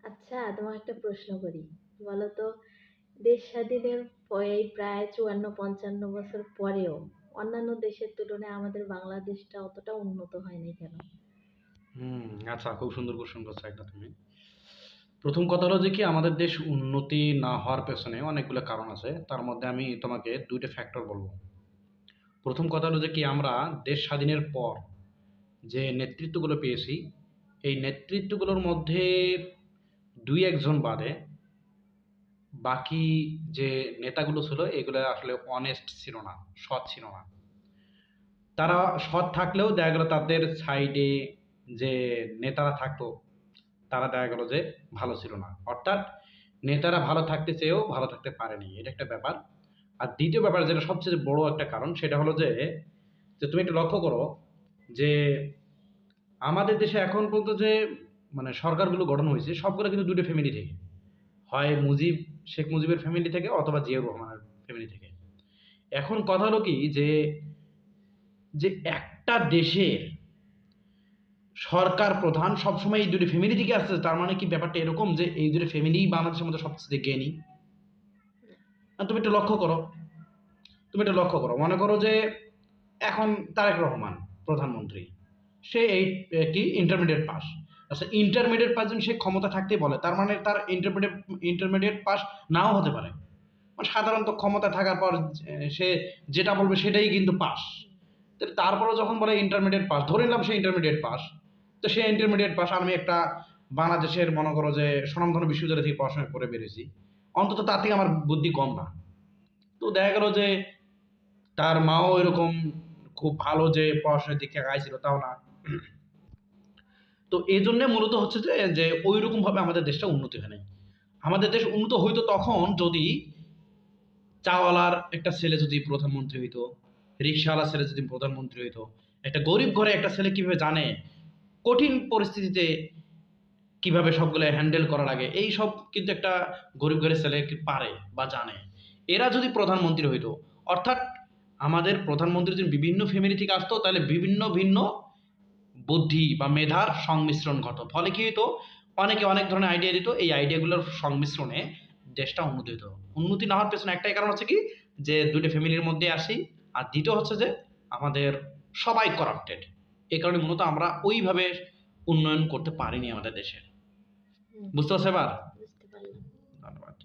আচ্ছা, তোমাকে একটা প্রশ্ন করি। বলো তো, দেশ স্বাধীনের এই প্রায় ৫৪-৫৫ বছর পরেও অন্যান্য দেশের তুলনায় আমাদের বাংলাদেশটা অতটা উন্নত হয়নি কেন? হুম, আচ্ছা, খুব সুন্দর কোশ্চেন করছো একটা তুমি। প্রথম কথা হলো যে কি আমাদের দেশ উন্নতি না হওয়ার পেছনে অনেকগুলো কারণ আছে। তার মধ্যে আমি তোমাকে ২ টা ফ্যাক্টর বলব। প্রথম কথা হলো যে কি আমরা দেশ স্বাধীনের পর যে নেতৃত্বগুলো পেয়েছি, এই নেতৃত্বগুলোর মধ্যে ২-১ জন বাদে বাকি যে নেতাগুলো ছিল এগুলো আসলে অনেস্ট ছিল না, সৎ ছিল না। তারা সৎ থাকলেও দেখা গেল তাদের সাইডে যে নেতারা থাকতো তারা দেখা গেল যে ভালো ছিল না। অর্থাৎ নেতারা ভালো থাকতে চেয়েও ভালো থাকতে পারেনি। এটা একটা ব্যাপার। আর দ্বিতীয় ব্যাপার যেটা সবচেয়ে বড় একটা কারণ সেটা হলো যে তুমি একটু লক্ষ্য করো যে আমাদের দেশে এখন পর্যন্ত যে মানে সরকারগুলো গঠন হয়েছে সবগুলো কিন্তু ২ টা ফ্যামিলি থেকে। হয় শেখ মুজিবের ফ্যামিলি থেকে অথবা জিয়াউর রহমানের ফ্যামিলি থেকে। এখন কথা হলো কি যে একটা দেশের সরকার প্রধান সবসময় এই ২ টা ফ্যামিলি থেকে আসছে, তার মানে কি ব্যাপারটা এরকম যে এই ২ টা ফ্যামিলিই বাংলাদেশের মধ্যে সবচেয়ে জ্ঞানী? তুমি একটু লক্ষ্য করো। মনে করো যে এখন তারেক রহমান প্রধানমন্ত্রী। সে কি ইন্টারমিডিয়েট পাস। আচ্ছা, ইন্টারমিডিয়েট পাস যখন সে ক্ষমতা থাকতেই বলে তার মানে তার ইন্টারমিডিয়েট পাস নাও হতে পারে। মানে সাধারণত ক্ষমতা থাকার পর সে যেটা বলবে সেটাই কিন্তু পাস। তারপরেও যখন বলে ইন্টারমিডিয়েট পাস, ধরে নিলাম সে ইন্টারমিডিয়েট পাস। তো সে ইন্টারমিডিয়েট পাস আর আমি একটা বাংলাদেশের মনে করো যে স্বনামধন্য বিশ্ববিদ্যালয় থেকে পড়াশোনা করে বেরিয়েছি। অন্তত তার থেকে আমার বুদ্ধি কম না। তো দেখা গেল যে তার মাও এরকম খুব ভালো যে পড়াশোনার দিক থেকে আগাইছিল তাও না। তো এই জন্য মূলত হচ্ছে যে ওইরকম ভাবে আমাদের দেশটা উন্নতি হয় নাই। আমাদের দেশ উন্নত হইতো তখন যদি চাওয়ালার একটা ছেলে যদি প্রধানমন্ত্রী হইতো, রিক্সাওয়ালার ছেলে যদি প্রধানমন্ত্রী হইতো, একটা গরিব ঘরে একটা ছেলে কিভাবে জানে কঠিন পরিস্থিতিতে কিভাবে সবগুলো হ্যান্ডেল করা লাগে, এই সব কিন্তু একটা গরিব ঘরের ছেলে কি পারে বা জানে। এরা যদি প্রধানমন্ত্রী হইতো, অর্থাৎ আমাদের প্রধানমন্ত্রী যদি বিভিন্ন ফ্যামিলি থেকে আসতো তাহলে বিভিন্ন ভিন্ন বুদ্ধি বা মেধার সংমিশ্রণ ঘটতো। ফলে কি হতো, অনেকে অনেক ধরনের আইডিয়া দিত, এই আইডিয়াগুলোর সংমিশ্রণে দেশটা উন্নতি হতো। উন্নতি না হওয়ার পেছনে একটাই কারণ হচ্ছে কি যে ২ টা ফ্যামিলির মধ্যে আসি। আর দ্বিতীয় হচ্ছে যে আমাদের সবাই করাপ্টেড। এই কারণে মূলত আমরা ওইভাবে উন্নয়ন করতে পারিনি আমাদের দেশে। হুম। বুঝতে পারছো এবার?